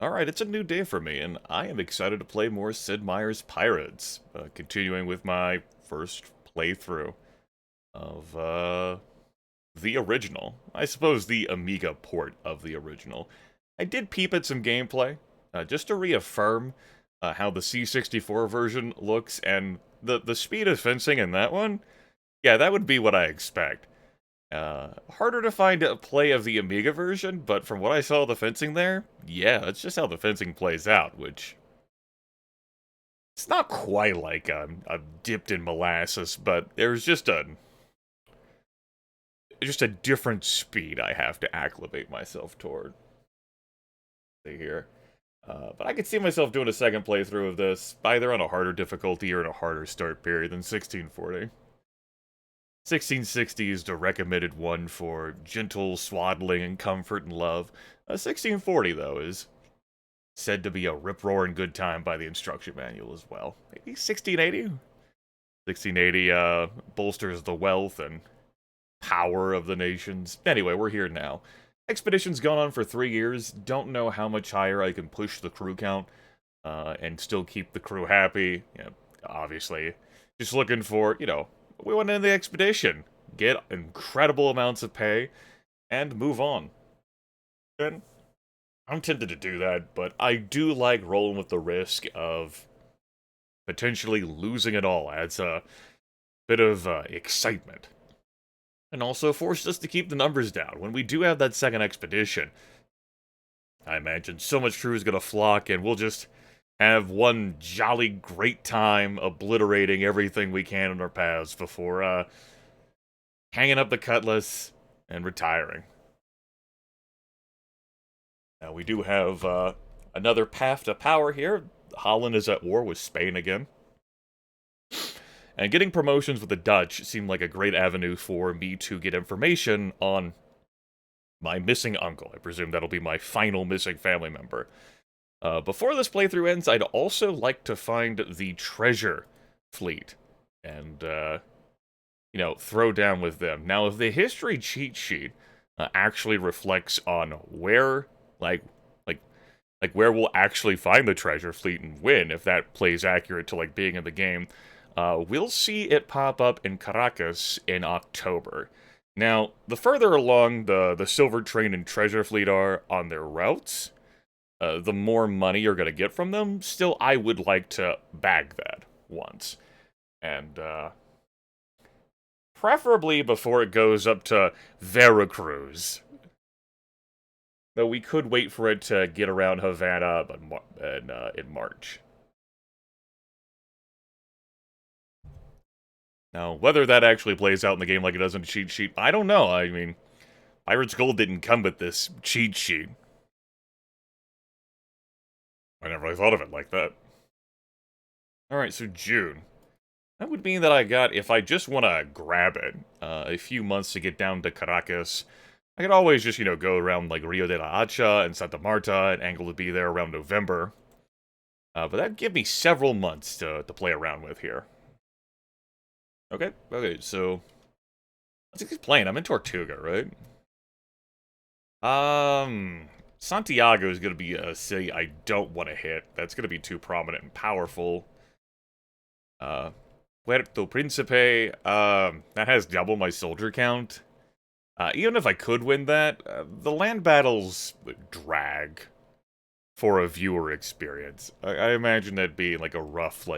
Alright, it's a new day for me, and I am excited to play more Sid Meier's Pirates, continuing with my first playthrough of, the original. I suppose the Amiga port of the original. I did peep at some gameplay, just to reaffirm how the C64 version looks, and the speed of fencing in that one, yeah, that would be what I expect. Harder to find a play of the Amiga version, but from what I saw of the fencing there, yeah, that's just how the fencing plays out, which... It's not quite like I'm dipped in molasses, but there's just a different speed I have to acclimate myself toward. See here. But I could see myself doing a second playthrough of this, either on a harder difficulty or in a harder start period than 1640. 1660 is the recommended one for gentle swaddling and comfort and love. 1640, though, is said to be a rip-roaring good time by the instruction manual as well. Maybe 1680? 1680 bolsters the wealth and power of the nations. Anyway, we're here now. Expedition's gone on for 3 years. Don't know how much higher I can push the crew count and still keep the crew happy. You know, obviously, just looking for, we want to end the expedition, get incredible amounts of pay, and move on. And I'm tempted to do that, but I do like rolling with the risk of potentially losing it all. Adds a bit of excitement. And also forced us to keep the numbers down. When we do have that second expedition, I imagine so much crew is going to flock, and we'll just have one jolly great time obliterating everything we can in our paths before hanging up the cutlass and retiring. Now, we do have another path to power here. Holland is at war with Spain again. And getting promotions with the Dutch seemed like a great avenue for me to get information on my missing uncle. I presume that'll be my final missing family member. Before this playthrough ends, I'd also like to find the treasure fleet and, throw down with them. Now, if the history cheat sheet actually reflects on where, where we'll actually find the treasure fleet and when, if that plays accurate to, being in the game, we'll see it pop up in Caracas in October. Now, the further along the Silver Train and Treasure Fleet are on their routes, the more money you're going to get from them. Still, I would like to bag that once. And, preferably before it goes up to Veracruz. Though we could wait for it to get around Havana in March. Now, whether that actually plays out in the game like it does in the cheat sheet, I don't know. I mean, Pirates Gold didn't come with this cheat sheet. I never really thought of it like that. Alright, so June. That would mean that I got, if I just want to grab it, a few months to get down to Caracas. I could always just, go around, Rio de la Hacha and Santa Marta and angle to be there around November. But that'd give me several months to play around with here. Okay, so... let's keep playing. I'm in Tortuga, right? Santiago is going to be a city I don't want to hit. That's going to be too prominent and powerful. Puerto Principe, that has double my soldier count. Even if I could win that, the land battles would drag for a viewer experience. I imagine that'd be a rough,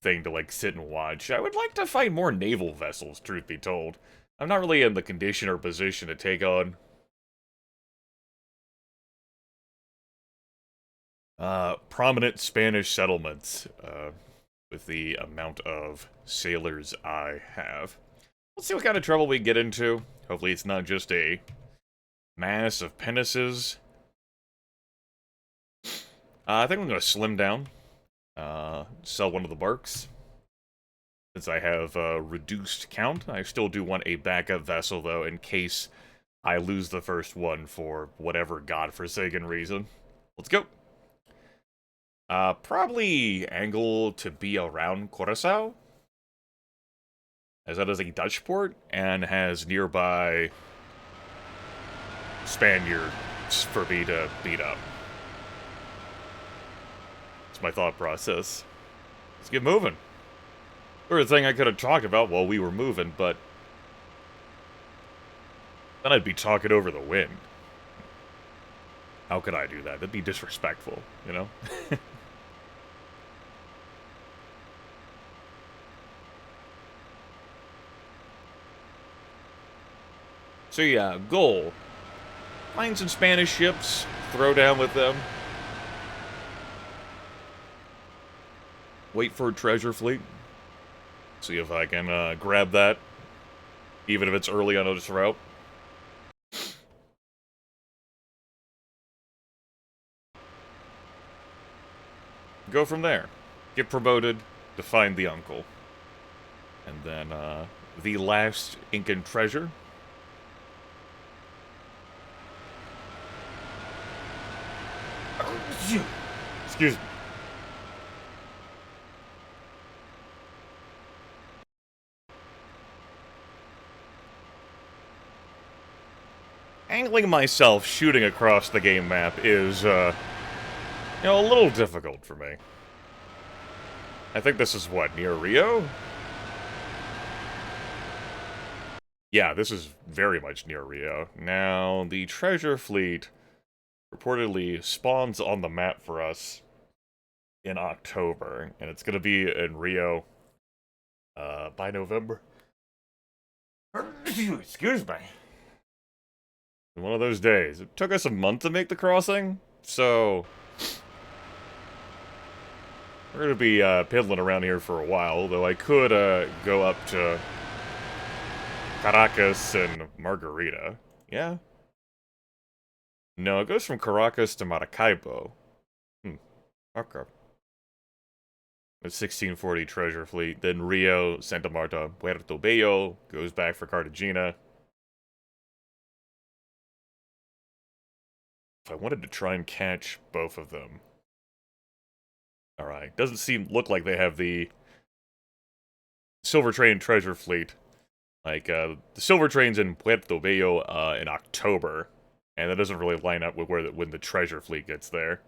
thing to sit and watch. I would like to find more naval vessels, truth be told. I'm not really in the condition or position to take on prominent Spanish settlements, with the amount of sailors I have. Let's see what kind of trouble we get into. Hopefully it's not just a mass of pinnaces. I think I'm going to slim down. Sell one of the barks. Since I have reduced count, I still do want a backup vessel, though, in case I lose the first one for whatever godforsaken reason. Let's go. Probably angle to be around Curaçao, as that is a Dutch port, and has nearby Spaniard for me to beat up. It's my thought process. Let's get moving. Or a thing I could have talked about while we were moving, but then I'd be talking over the wind. How could I do that? That'd be disrespectful, you know? So yeah, goal. Find some Spanish ships, throw down with them. Wait for a treasure fleet. See if I can grab that, even if it's early on its route. Go from there. Get promoted to find the uncle. And then, the last Incan treasure. Excuse me. Angling myself shooting across the game map is, you know, a little difficult for me. I think this is what, near Rio? Yeah, this is very much near Rio. Now, the treasure fleet reportedly spawns on the map for us in October, and it's gonna be in Rio, by November. Excuse me. One of those days. It took us a month to make the crossing, so we're gonna be piddling around here for a while, though I could go up to Caracas and Margarita. Yeah? No, it goes from Caracas to Maracaibo. Okay. The 1640 treasure fleet, then Rio, Santa Marta, Puerto Bello, goes back for Cartagena. If I wanted to try and catch both of them. Alright, doesn't look like they have the Silver Train treasure fleet. Like, the Silver Train's in Puerto Bello, in October. And that doesn't really line up with when the treasure fleet gets there.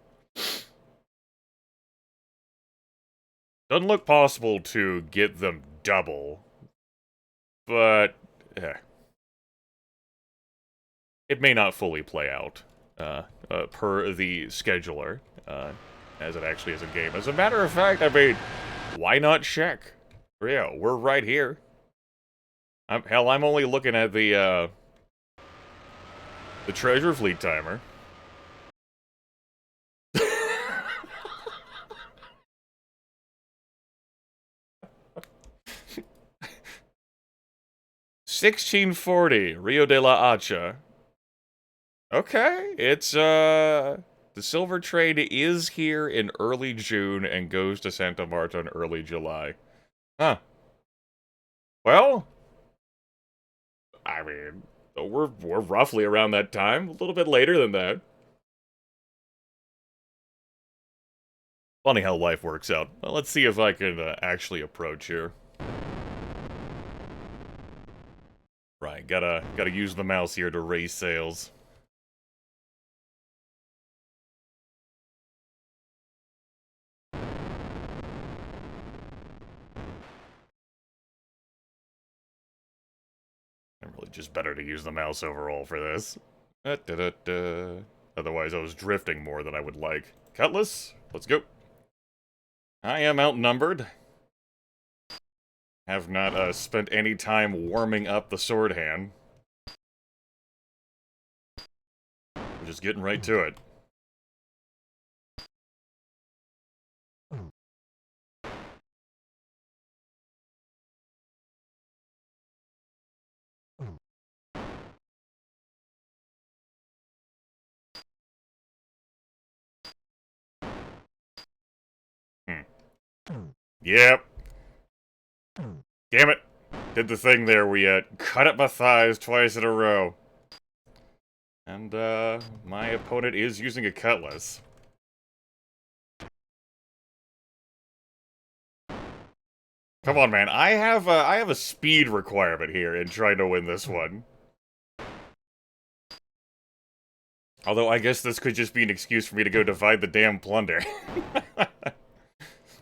Doesn't look possible to get them double. But, it may not fully play out, per the scheduler, as it actually is in game. As a matter of fact, I mean, why not check? Yeah, we're right here. Hell, I'm only looking at the treasure fleet timer. $16.40, Rio de la Hacha. Okay, it's, the Silver Train is here in early June and goes to Santa Marta in early July. Huh. Well, I mean, we're roughly around that time, a little bit later than that. Funny how life works out. Well, let's see if I can actually approach here. Right, gotta use the mouse here to raise sails. Really just better to use the mouse overall for this. Otherwise, I was drifting more than I would like. Cutlass, let's go. I am outnumbered. Have not spent any time warming up the sword hand. We're just getting right to it. Yep. Damn it. Did the thing there where you cut up my thighs twice in a row. And, my opponent is using a cutlass. Come on, man. I have a speed requirement here in trying to win this one. Although I guess this could just be an excuse for me to go divide the damn plunder.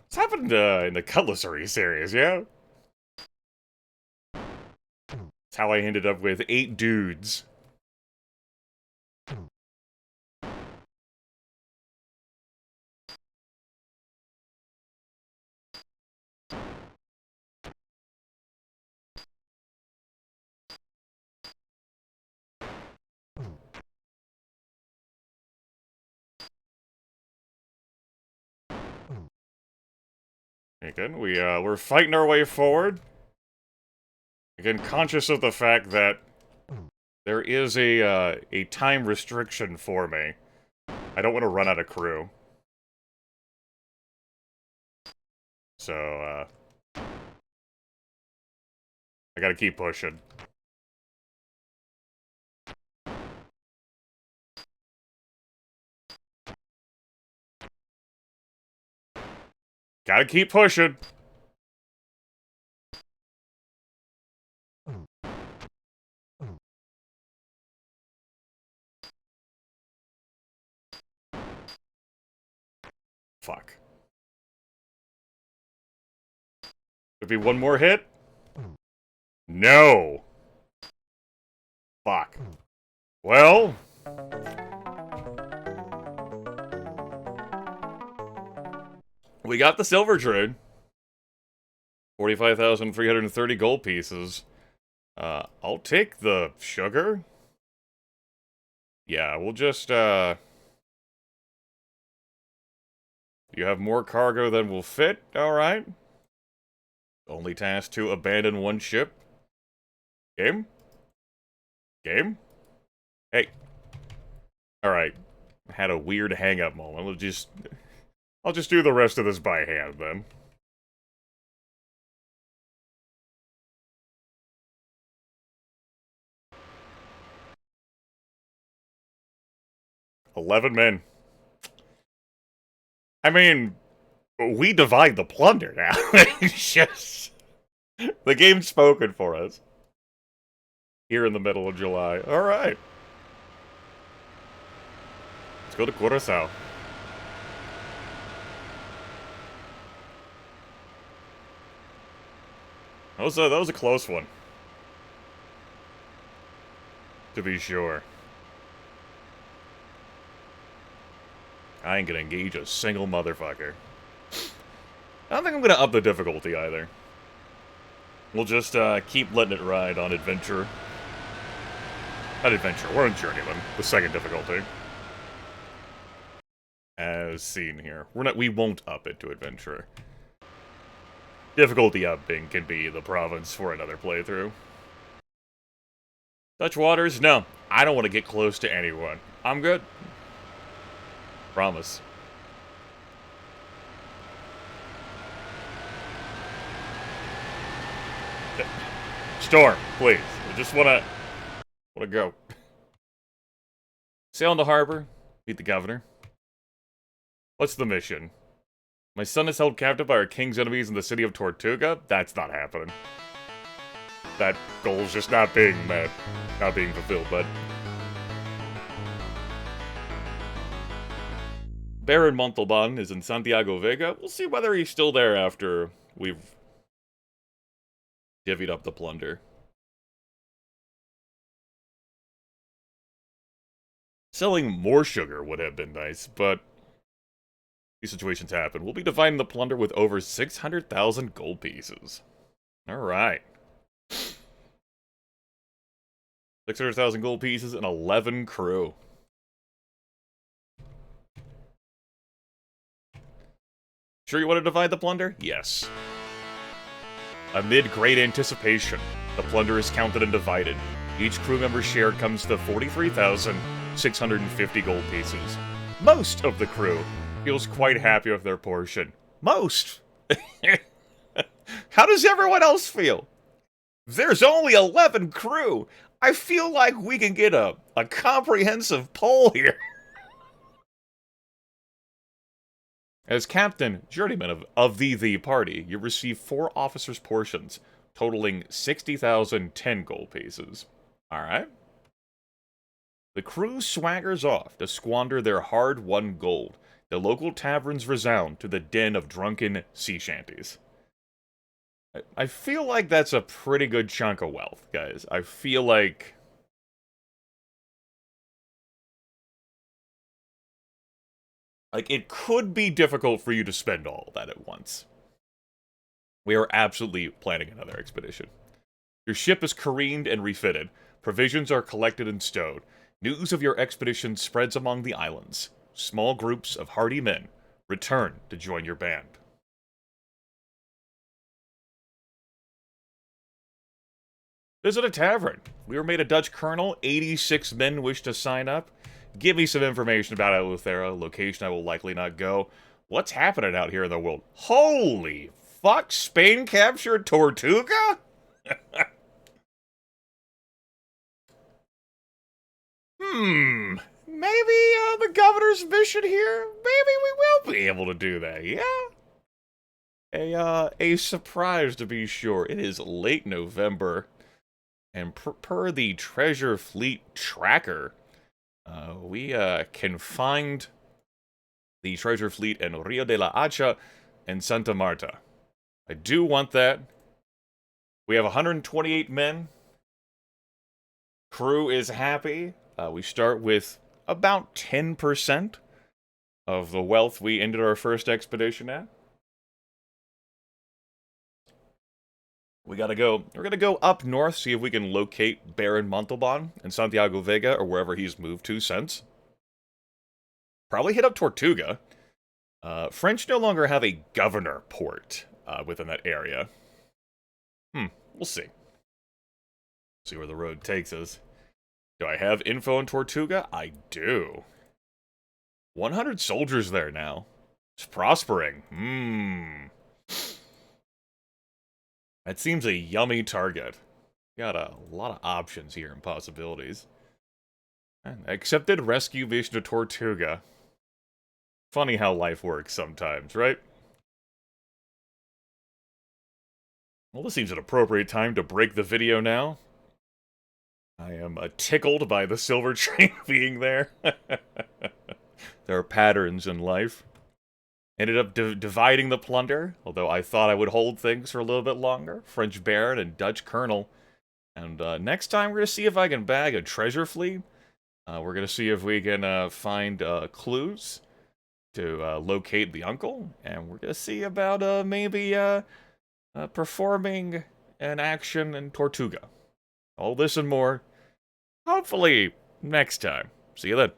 It's happened in the Cutlassery series, yeah? That's how I ended up with 8 dudes. Again, we're fighting our way forward. Again, conscious of the fact that there is a time restriction for me. I don't want to run out of crew. So, I gotta keep pushing. Gotta keep pushing. Fuck. Could be one more hit? No! Fuck. Well... we got the silver trade. 45,330 gold pieces. I'll take the sugar. Yeah, we'll just, you have more cargo than will fit? Alright. Only task to abandon one ship. Game? Game? Hey. Alright. Had a weird hang-up moment. I'll just do the rest of this by hand, then. $11 men. I mean, we divide the plunder now. It's just... the game's spoken for us. Here in the middle of July. Alright. Let's go to Curaçao. That was a close one. To be sure. I ain't gonna engage a single motherfucker. I don't think I'm gonna up the difficulty either. We'll just keep letting it ride on adventure. Not adventure, we're on journeyman. The second difficulty. As seen here. We won't up it to adventure. Difficulty upping can be the province for another playthrough. Dutch waters? No. I don't want to get close to anyone. I'm good. Promise. Storm, please. I just wanna go. Sail in the harbor. Meet the governor. What's the mission? My son is held captive by our king's enemies in the city of Tortuga? That's not happening. That goal's just not being met. Not being fulfilled, bud. Baron Montalban is in Santiago Vega. We'll see whether he's still there after we've divvied up the plunder. Selling more sugar would have been nice, but these situations happen. We'll be dividing the plunder with over 600,000 gold pieces. Alright. 600,000 gold pieces and 11 crew. Sure you want to divide the plunder? Yes. Amid great anticipation, the plunder is counted and divided. Each crew member's share comes to 43,650 gold pieces. Most of the crew feels quite happy with their portion. Most! How does everyone else feel? There's only 11 crew! I feel like we can get a comprehensive poll here. As captain, journeyman of the party, you receive 4 officers' portions, totaling 60,010 gold pieces. Alright. The crew swaggers off to squander their hard-won gold. The local taverns resound to the din of drunken sea shanties. I feel like that's a pretty good chunk of wealth, guys. I feel like... it could be difficult for you to spend all of that at once. We are absolutely planning another expedition. Your ship is careened and refitted. Provisions are collected and stowed. News of your expedition spreads among the islands. Small groups of hardy men return to join your band. Visit a tavern. We were made a Dutch colonel. 86 men wish to sign up. Give me some information about Eleuthera, location I will likely not go. What's happening out here in the world? Holy fuck, Spain captured Tortuga? Maybe the governor's mission here, maybe we will be able to do that, yeah? A surprise to be sure. It is late November, and per the Treasure Fleet tracker, we can find the Treasure Fleet in Rio de la Hacha and Santa Marta. I do want that. We have 128 men. Crew is happy. We start with about 10% of the wealth we ended our first expedition at. We're gonna go up north, see if we can locate Baron Montalban in Santiago Vega, or wherever he's moved to since. Probably hit up Tortuga. French no longer have a governor port within that area. We'll see. See where the road takes us. Do I have info on Tortuga? I do. 100 soldiers there now. It's prospering. That seems a yummy target. Got a lot of options here and possibilities. Accepted rescue mission to Tortuga. Funny how life works sometimes, right? Well, this seems an appropriate time to break the video now. I am tickled by the silver train being there. There are patterns in life. Ended up dividing the plunder, although I thought I would hold things for a little bit longer. French Baron and Dutch Colonel. And next time we're going to see if I can bag a treasure fleet. We're going to see if we can find clues to locate the uncle. And we're going to see about maybe performing an action in Tortuga. All this and more, hopefully, next time. See you then.